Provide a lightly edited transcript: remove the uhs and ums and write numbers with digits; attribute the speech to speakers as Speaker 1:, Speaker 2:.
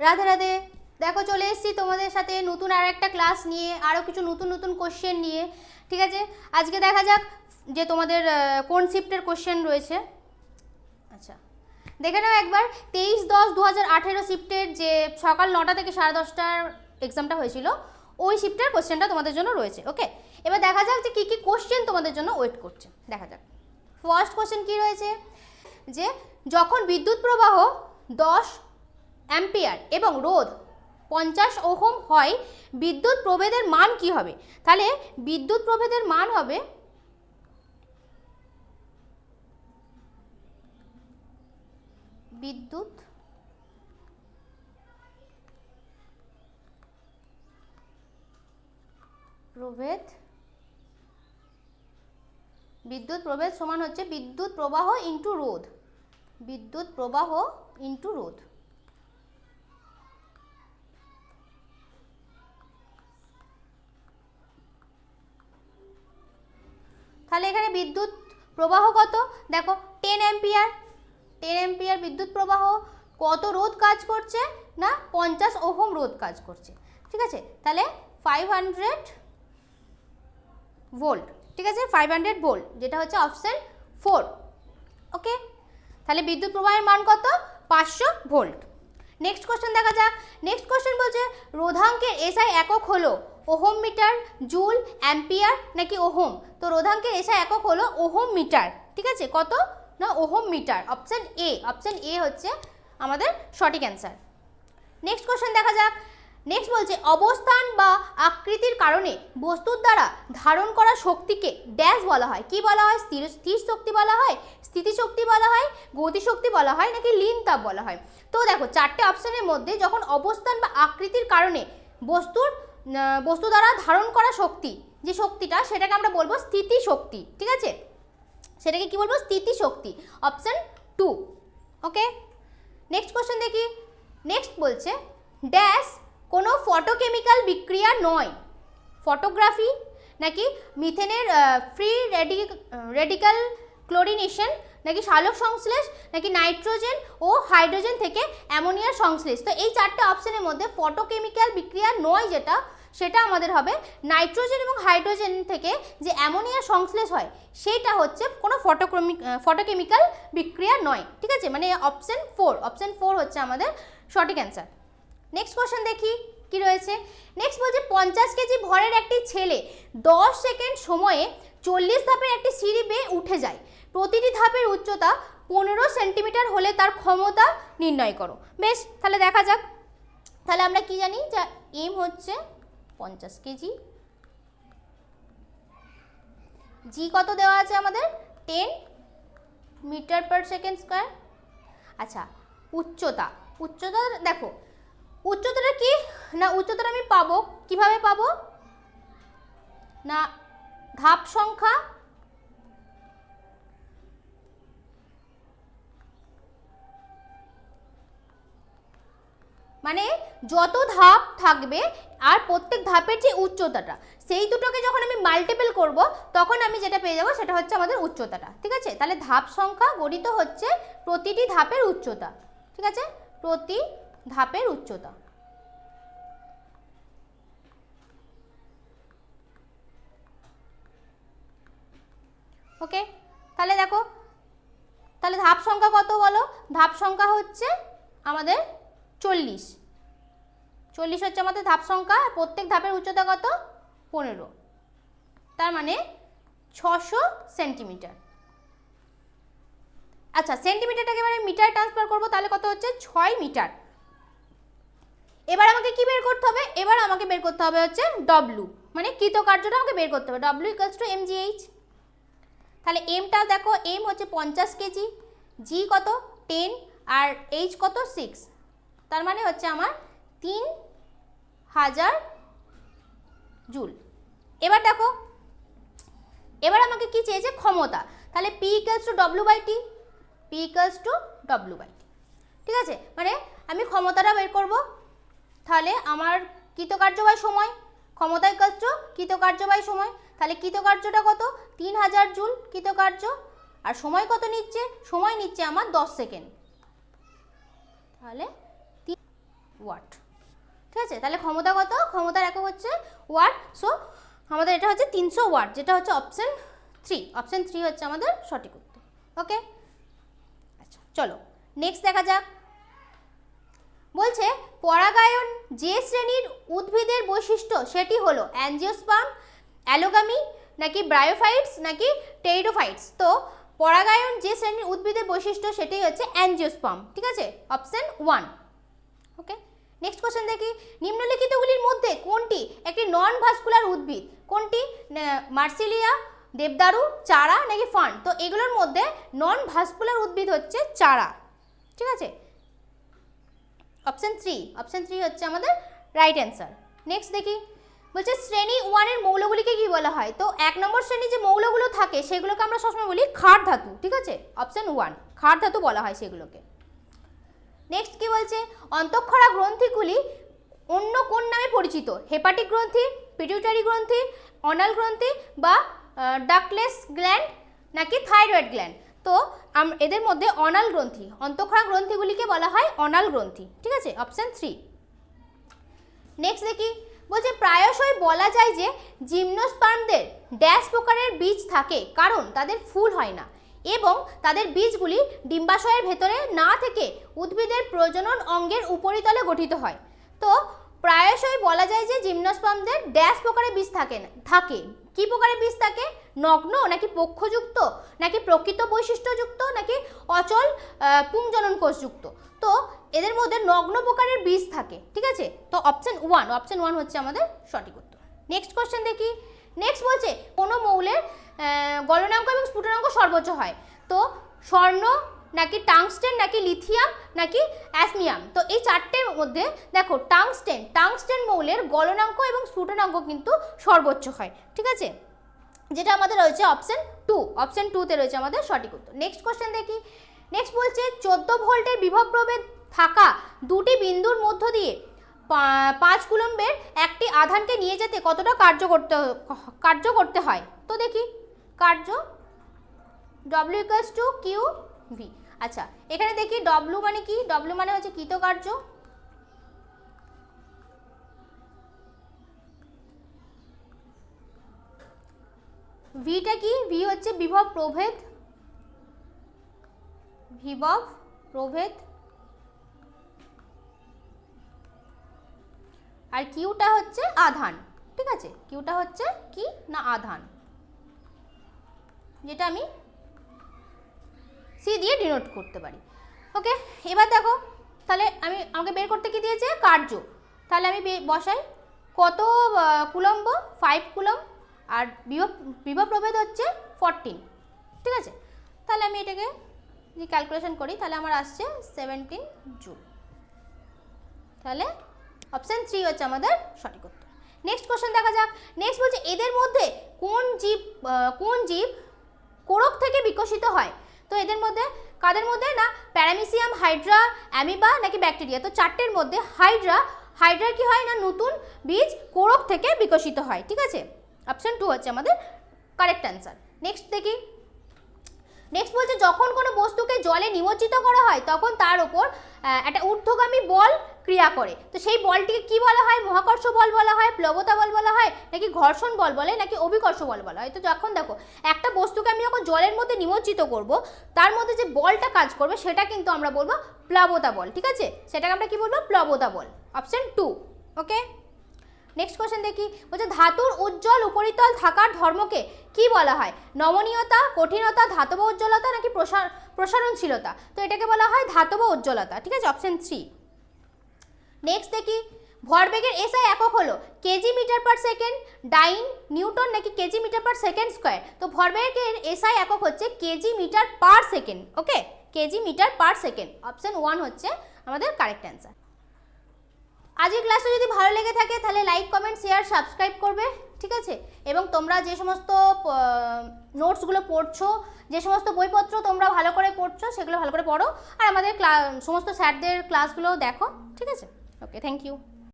Speaker 1: রাধে রাধে। দেখো চলে এসেছি তোমাদের সাথে নতুন আর একটা ক্লাস নিয়ে, আরও কিছু নতুন নতুন কোশ্চেন নিয়ে। ঠিক আছে, আজকে দেখা যাক যে তোমাদের কোন শিফটের কোশ্চেন রয়েছে। আচ্ছা দেখে নাও একবার 23/10/2018 শিফটের যে সকাল 9টা থেকে 10:30টার এক্সামটা হয়েছিল, ওই শিফটের কোশ্চেনটা তোমাদের জন্য রয়েছে। ওকে, এবার দেখা যাক যে কী কী কোশ্চেন তোমাদের জন্য ওয়েট করছে। দেখা যাক ফার্স্ট কোশ্চেন কী রয়েছে, যে যখন বিদ্যুৎ প্রবাহ 10 অ্যাম্পিয়ার এবং রোধ 50 ওহম হয়, বিদ্যুৎ প্রভেদের মান কি হবে? তাহলে বিদ্যুৎ প্রভেদের মান হবে বিদ্যুৎ প্রভেদ সমান হচ্ছে বিদ্যুৎ প্রবাহ ইন্টু রোধ, বিদ্যুৎ প্রবাহ ইন্টু রোধ। তাহলে এখানে বিদ্যুৎ প্রবাহ কত দেখো, 10 অ্যাম্পিয়ার, 10 অ্যাম্পিয়ার বিদ্যুৎ প্রবাহ, কত রোধ কাজ করছে না 50 ওহম রোধ কাজ করছে। ঠিক আছে, তাহলে 500 ভোল্ট। ঠিক আছে, 500 ভোল্ট, যেটা হচ্ছে অপশন 4। ওকে, তাহলে বিদ্যুৎ প্রবাহের মান কত? 500 ভোল্ট। নেক্সট কোশ্চেন দেখা যাক। নেক্সট কোশ্চেন বলছে রোধাঙ্কের এসআই একক হলো ওহম মিটার, জুল, অ্যাম্পিয়ার নাকি ওহম? তো রোধাঙ্কের এসআই একক হলো ওহম মিটার। ঠিক আছে, কত না ohm metre. Option A, option A হচ্ছে আমাদের সঠিক অ্যান্সার। নেক্সট কোশ্চেন দেখা যাক। নেক্সট বলছে অবস্থান বা আকৃতির কারণে বস্তুর দ্বারা ধারণ করা শক্তিকে ড্যাশ বলা হয়? কি বলা হয়? স্থির শক্তি বলা হয়, স্থিতিশক্তি বলা হয়, গতিশক্তি বলা হয় নাকি লীন তাপ বলা হয়? তো দেখো চারটে অপশনের মধ্যে যখন অবস্থান বা আকৃতির কারণে বস্তু দ্বারা ধারণ করা শক্তি, যে শক্তিটা, সেটাকে আমরা বলবো স্থিতিশক্তি। ঠিক আছে, সেটাকে কি বলবো? স্থিতিশক্তি। অপশন 2। ওকে, নেক্সট কোশ্চেন দেখি। নেক্সট বলছে ড্যাশ কোনো ফটোকেমিক্যাল বিক্রিয়া নয়, ফটোগ্রাফি নাকি মিথেনের ফ্রি রেডিক্যাল ক্লোরিনেশন নাকি সালোক সংশ্লেষ নাকি নাইট্রোজেন ও হাইড্রোজেন থেকে অ্যামোনিয়ার সংশ্লেষ? তো এই চারটে অপশনের মধ্যে ফটোকেমিক্যাল বিক্রিয়া নয় যেটা, সেটা আমাদের হবে নাইট্রোজেন এবং হাইড্রোজেন থেকে যে অ্যামোনিয়ার সংশ্লেষ হয়, সেটা হচ্ছে কোনো ফটোকেমিক্যাল বিক্রিয়া নয়। ঠিক আছে, মানে অপশন 4, অপশন 4 হচ্ছে আমাদের সঠিক অ্যান্সার। নেক্সট কোশ্চেন দেখি কি রয়েছে। নেক্সট বলছে 50 কেজি ভরের একটি ছেলে 10 সেকেন্ড সময়ে 40 ধাপের একটি সিঁড়ি বেয়ে উঠে যায়, প্রতিটি ধাপের উচ্চতা 15 সেন্টিমিটার হলে তার ক্ষমতা নির্ণয় করো। বেশ, তাহলে দেখা যাক। তাহলে আমরা কি জানি, যে এম হচ্ছে 50 কেজি, জি কত দেওয়া আছে আমাদের 10 মিটার পার সেকেন্ড স্কোয়ার। আচ্ছা, উচ্চতা, উচ্চতা দেখো উচ্চতাটা কি না, উচ্চতাটা আমি পাবো কিভাবে পাবো না, ধাপ সংখ্যা মানে যত ধাপ থাকবে আর প্রত্যেক ধাপের যে উচ্চতাটা, সেই দুটোকে যখন আমি মাল্টিপল করব, তখন আমি যেটা পেয়ে যাবো সেটা হচ্ছে আমাদের উচ্চতাটা। ঠিক আছে, তাহলে ধাপ সংখ্যা গণিত হচ্ছে প্রতিটি ধাপের উচ্চতা। ঠিক আছে, প্রতি ধাপের উচ্চতা। ওকে, তাহলে দেখো, তাহলে ধাপ সংখ্যা কত বলো? ধাপ সংখ্যা হচ্ছে আমাদের 40, 40 হচ্ছে আমাদের ধাপ সংখ্যা। প্রত্যেক ধাপের উচ্চতা কত? 15, তার মানে 600 সেন্টিমিটার। আচ্ছা, সেন্টিমিটারটাকে এবারে মিটার ট্রান্সফার করবো, তাহলে কত হচ্ছে 6 মিটার। এবার আমাকে কি বের করতে হবে? এবার আমাকে বের করতে হবে হচ্ছে ডব্লিউ, মানে কৃতকার্যটা আমাকে বের করতে হবে। W equals to mgh। তাহলে এমটা দেখো, এম হচ্ছে 50 কেজি, জি কত 10 আর এইচ কত 6, তার মানে হচ্ছে আমার 3000 জুল। এবার দেখো, এবার আমাকে কি চেয়েছে? ক্ষমতা। তাহলে P equals to W by T, P equals to W by T. ঠিক আছে, মানে আমি ক্ষমতাটা বের করব। তাহলে আমার কৃতকার্য বাই সময়, ক্ষমতা ইকুয়ালস টু কৃতকার্য বাই সময়। তাহলে কৃতকার্যটা কত? 3000 জুল কৃতকার্য। আর সময় কত নিচ্ছে? সময় নিচ্ছে আমার 10 সেকেন্ড। তাহলে ওয়াট। ঠিক আছে, তাহলে ক্ষমতা কত? ক্ষমতার একক হচ্ছে ওয়াট। সো আমাদের এটা হচ্ছে 300 ওয়াট, যেটা হচ্ছে অপশন 3। অপশন 3 হচ্ছে আমাদের সঠিক উত্তর। ওকে, আচ্ছা চলো নেক্সট দেখা যাক। বলছে পরাগায়ন যে শ্রেণীর উদ্ভিদের বৈশিষ্ট্য সেটি হলো অ্যাঞ্জিওস্পার্ম, অ্যালোগামি, নাকি ব্রায়োফাইটস, নাকি টেরিডোফাইটস। তো পরাগায়ন যে শ্রেণীর উদ্ভিদের বৈশিষ্ট্য সেটাই হচ্ছে অ্যাঞ্জিওস্পার্ম। ঠিক আছে, অপশন 1। ওকে, নেক্সট কোশ্চেন দেখি। নিম্নলিখিতগুলির মধ্যে কোনটি একটি নন ভাস্কুলার উদ্ভিদ? কোনটি? মার্সিলিয়া, দেবদারু, চারা, নাকি ফার্ন? তো এগুলোর মধ্যে নন ভাস্কুলার উদ্ভিদ হচ্ছে চারা। ঠিক আছে, অপশন 3। অপশন 3 হচ্ছে আমাদের রাইট অ্যান্সার। নেক্সট দেখি, বলছে শ্রেণী 1 এর মৌলগুলিকে কি বলা হয়? তো 1 নম্বর শ্রেণী যে মৌলগুলো থাকে সেগুলোকে আমরা সবসময় বলি ক্ষার ধাতু। ঠিক আছে, অপশন 1 ক্ষার ধাতু বলা হয় সেগুলোকে। নেক্সট কি বলছে? অন্তঃক্ষরা গ্রন্থিগুলি অন্য কোন নামে পরিচিত? হেপাটিক গ্রন্থি, পিটিউটারি গ্রন্থি, অনাল গ্রন্থি, বা ডাকলেস গ্ল্যান্ড, নাকি থাইরয়েড গ্ল্যান্ড? তো এদের মধ্যে অনাল গ্রন্থি, অন্তঃক্ষরা গ্রন্থিগুলিকে বলা হয় অনাল গ্রন্থি। ঠিক আছে, অপশন 3। নেক্সট দেখি, বলছে প্রায়শই বলা যায় যে জিমনোস্পার্মদের ড্যাশ প্রকারের বীজ থাকে কারণ তাদের ফুল হয় না এবং তাদের বীজগুলি ডিম্বাশয়ের ভেতরে না থেকে উদ্ভিদের প্রজনন অঙ্গের উপরিতলে গঠিত হয়। তো প্রায়শই বলা যায় যে জিমনোস্পার্মদের ড্যাশ প্রকারের বীজ থাকে। কি প্রকারের বীজ থাকে? নগ্ন, নাকি পক্ষযুক্ত, নাকি প্রকৃত বৈশিষ্ট্যযুক্ত, নাকি অচল পুংজনন কোষযুক্ত? তো এদের মধ্যে নগ্ন প্রকারের বীজ থাকে। ঠিক আছে, তো অপশন 1। অপশন 1 হচ্ছে আমাদের সঠিক উত্তর। নেক্সট কোশ্চেন দেখি। নেক্সট বলছে কোনো মৌলের গলনাঙ্ক এবং স্ফুটনাঙ্ক সর্বোচ্চ হয়? তো স্বর্ণ, নাকি টাংস্টেন, নাকি লিথিয়াম, নাকি অ্যাসমিয়াম? তো এই চারটের মধ্যে দেখো টাংস্টেন মৌলের গলনাঙ্ক এবং স্ফুটনাঙ্ক কিন্তু সর্বোচ্চ হয়। ঠিক আছে, যেটা আমাদের রয়েছে অপশন 2। অপশন 2তে রয়েছে আমাদের সঠিক উত্তর। নেক্সট কোশ্চেন দেখি। নেক্সট বলছে 14 ভোল্টের বিভব প্রভেদ থাকা দুটি বিন্দুর মধ্য দিয়ে 5 কুলম্বের একটি আধানকে নিয়ে যেতে কতটা কার্য করতে হয়? তো দেখি কার্য W = QV। আচ্ছা, এখানে দেখি W মানে কি? W মানে হচ্ছে কৃতকার্য, ভিটা কি? ভি হচ্ছে বিভব প্রভেদ, আর কিউটা হচ্ছে আধান। ঠিক আছে, কিউটা হচ্ছে কি না আধান, যেটা আমি সি দিয়ে ডিনোট করতে পারি। ওকে, এবার দেখো তাহলে আমাকে বের করতে কি দিয়েছে? কার্য। তাহলে আমি বসাই কত কুলম্ব? 5 কুলম্ব, আর বিভব প্রভেদ হচ্ছে 14। ঠিক আছে, তাহলে আমি এটাকে যদি ক্যালকুলেশন করি তাহলে আমার আসছে 17 জুল। তাহলে অপশন 3 হচ্ছে আমাদের সঠিক উত্তর। নেক্সট কোশ্চেন দেখা যাক। নেক্সট বলছে এদের মধ্যে কোন জীব কোরক থেকে বিকশিত হয়? তো এদের মধ্যে কাদের মধ্যে? না প্যারামিসিয়াম, হাইড্রা, অ্যামিবা, নাকি ব্যাকটেরিয়া? তো চারটের মধ্যে হাইড্রার কি হয় না নতুন বীজ কোরক থেকে বিকশিত হয়। ঠিক আছে, অপশন 2 হচ্ছে আমাদের কারেক্ট অ্যান্সার। নেক্সট দেখি। নেক্সট বলছে যখন কোনো বস্তুকে জলে নিমজ্জিত করা হয় তখন তার উপর একটা ঊর্ধ্বগামী বল ক্রিয়া করে। তো সেই বলটিকে কি বলা হয়? মহাকর্ষ বল বলা হয়, প্লবতা বল বলা হয়, নাকি ঘর্ষণ বল বলে, নাকি অভিকর্ষ বল বলা হয়? তো যখন দেখো একটা বস্তুকে আমি যখন জলের মধ্যে নিমজ্জিত করব তার মধ্যে যে বলটা কাজ করবে সেটা কিন্তু আমরা বলবো প্লাবতা বল। ঠিক আছে, সেটাকে আমরা কি বলবো? প্লাবতা বল। অপশন 2। ওকে, নেক্সট কোশ্চেন দেখি। বলছে ধাতুর উজ্জ্বল উপরিতল থাকার ধর্মকে কি বলা হয়? নমনীয়তা, কঠিনতা, ধাতব উজ্জ্বলতা, নাকি প্রসারণশীলতা? তো এটাকে বলা হয় ধাতব উজ্জ্বলতা। ঠিক আছে, অপশন 3। নেক্সট দেখি। ভরবেগের এসআই একক হলো KG metre per second, dyne, newton, নাকি KG metre per second square? তো ভরবেগের এসআই একক হচ্ছে KG metre per second. Okay, KG metre per second. Option 1 হচ্ছে আমাদের কারেক্ট অ্যান্সার। আজকের ক্লাসটা যদি ভালো লেগে থাকে তাহলে লাইক, কমেন্ট, শেয়ার, সাবস্ক্রাইব করবে। ঠিক আছে, এবং তোমরা যে সমস্ত নোটসগুলো পড়ছো, যে সমস্ত বইপত্র তোমরা ভালো করে পড়ছো সেগুলো ভালো করে পড়ো, আর আমাদের সমস্ত স্যারদের ক্লাসগুলো দেখো। ঠিক আছে, ওকে, থ্যাংক ইউ।